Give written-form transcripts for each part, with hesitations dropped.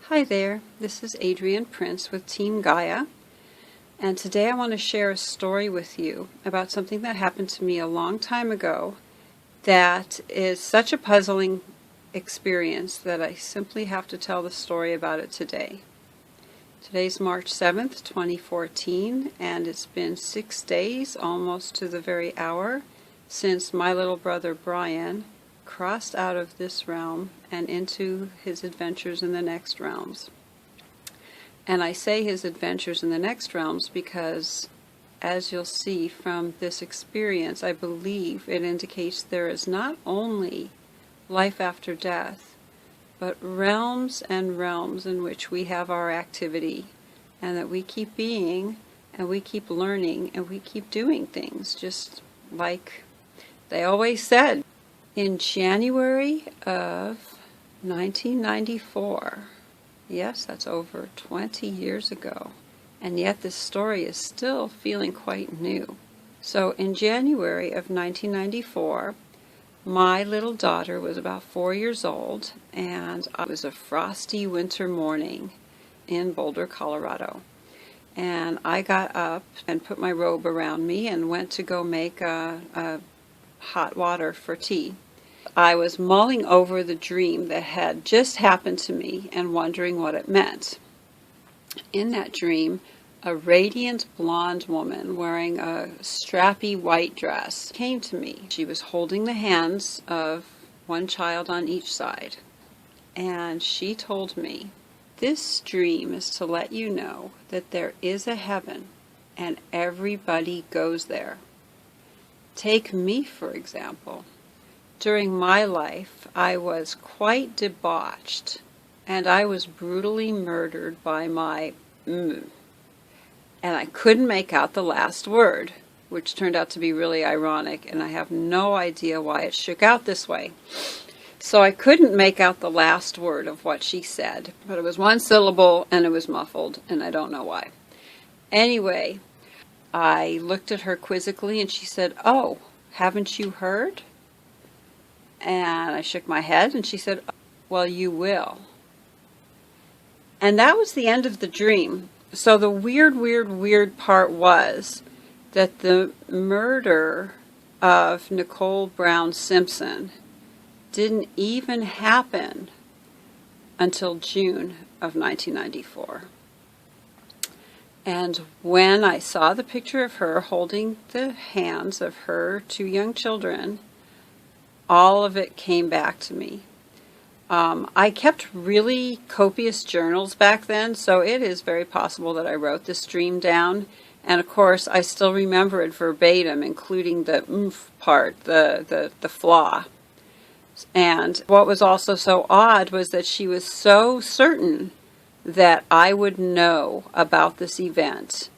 Hi there, this is Adrienne Prince with Team Gaia, and today I want to share a story with you about something that happened to me a long time ago that is such a puzzling experience that I simply have to tell the story about it today. Today's March 7th, 2014, and it's been 6 days, almost to the very hour, since my little brother Brian crossed out of this realm and into his adventures in the next realms. And I say his adventures in the next realms because, as you'll see from this experience, I believe it indicates there is not only life after death, but realms and realms in which we have our activity, and that we keep being, and we keep learning, and we keep doing things, just like they always said. In January of 1994, yes, that's over 20 years ago, and yet this story is still feeling quite new. So in January of 1994, my little daughter was about 4 years old, and it was a frosty winter morning in Boulder, Colorado. And I got up and put my robe around me and went to go make a hot water for tea. I was mulling over the dream that had just happened to me and wondering what it meant. In that dream, a radiant blonde woman wearing a strappy white dress came to me. She was holding the hands of one child on each side. And she told me, "This dream is to let you know that there is a heaven and everybody goes there. Take me, for example. During my life, I was quite debauched, and I was brutally murdered by my and I couldn't make out the last word, which turned out to be really ironic, and I have no idea why it shook out this way. So I couldn't make out the last word of what she said, but it was one syllable, and it was muffled, and I don't know why. Anyway, I looked at her quizzically, and she said, "Oh, haven't you heard?" And I shook my head, and she said, "Well, you will." And that was the end of the dream. So the weird part was that the murder of Nicole Brown Simpson didn't even happen until June of 1994. And when I saw the picture of her holding the hands of her two young children, all of it came back to me. I kept really copious journals back then, so it is very possible that I wrote this dream down. And of course, I still remember it verbatim, including the oomph part, the flaw. And what was also so odd was that she was so certain that I would know about this event.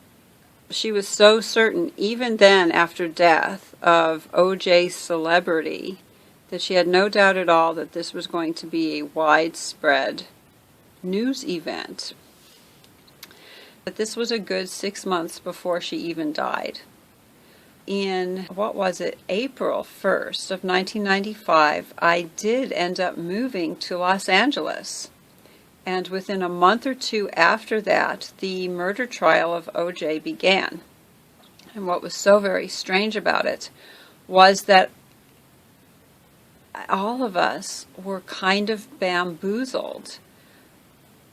She was so certain, even then after death, of OJ's celebrity, that she had no doubt at all that this was going to be a widespread news event. But this was a good 6 months before she even died. In, April 1st of 1995, I did end up moving to Los Angeles. And within a month or two after that, the murder trial of OJ began. And what was so very strange about it was that all of us were kind of bamboozled.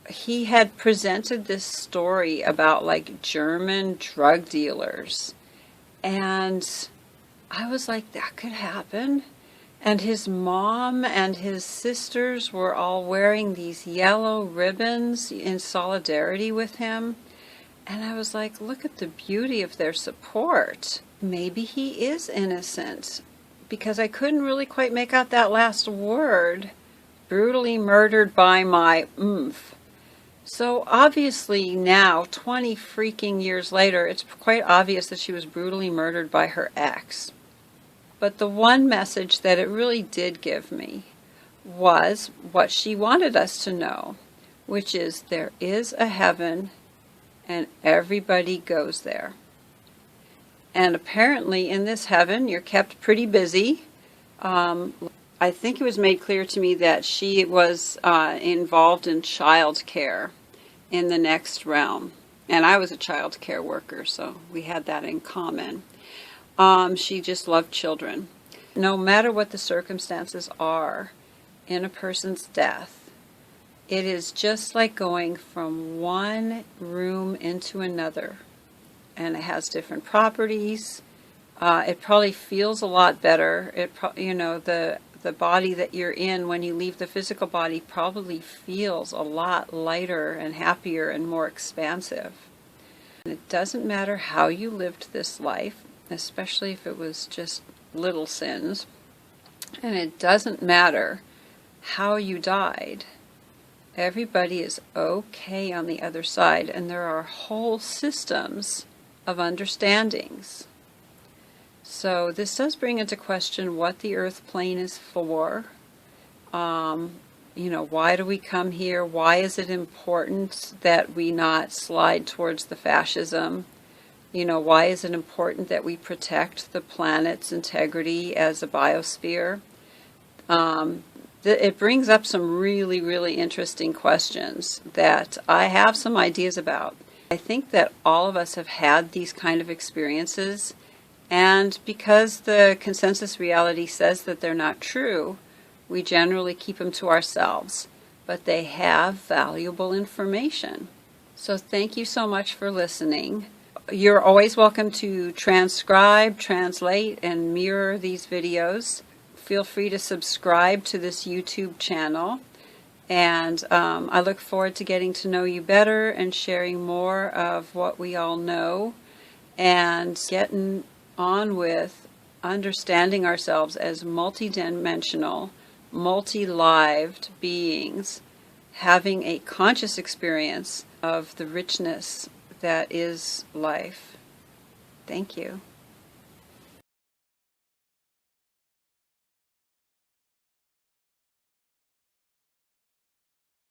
He had presented this story about like German drug dealers, and I was like, that could happen. And his mom and his sisters were all wearing these yellow ribbons in solidarity with him. And I was like, look at the beauty of their support. Maybe he is innocent. Because I couldn't really quite make out that last word, brutally murdered by my oomph. So obviously now, 20 freaking years later, it's quite obvious that she was brutally murdered by her ex. But the one message that it really did give me was what she wanted us to know, which is there is a heaven and everybody goes there. And apparently in this heaven, you're kept pretty busy. I think it was made clear to me that she was involved in child care in the next realm. And I was a child care worker, so we had that in common. She just loved children. No matter what the circumstances are in a person's death, it is just like going from one room into another. And it has different properties. It probably feels a lot better. The body that you're in when you leave the physical body probably feels a lot lighter and happier and more expansive. And it doesn't matter how you lived this life, especially if it was just little sins. And it doesn't matter how you died. Everybody is okay on the other side, and there are whole systems of understandings. So this does bring into question what the earth plane is for. Why do we come here? Why is it important that we not slide towards the fascism? Why is it important that we protect the planet's integrity as a biosphere? It brings up some really, really interesting questions that I have some ideas about. I think that all of us have had these kind of experiences, and because the consensus reality says that they're not true, we generally keep them to ourselves, but they have valuable information. So thank you so much for listening. You're always welcome to transcribe, translate, and mirror these videos. Feel free to subscribe to this YouTube channel. And I look forward to getting to know you better and sharing more of what we all know and getting on with understanding ourselves as multidimensional, multi-lived beings, having a conscious experience of the richness that is life. Thank you.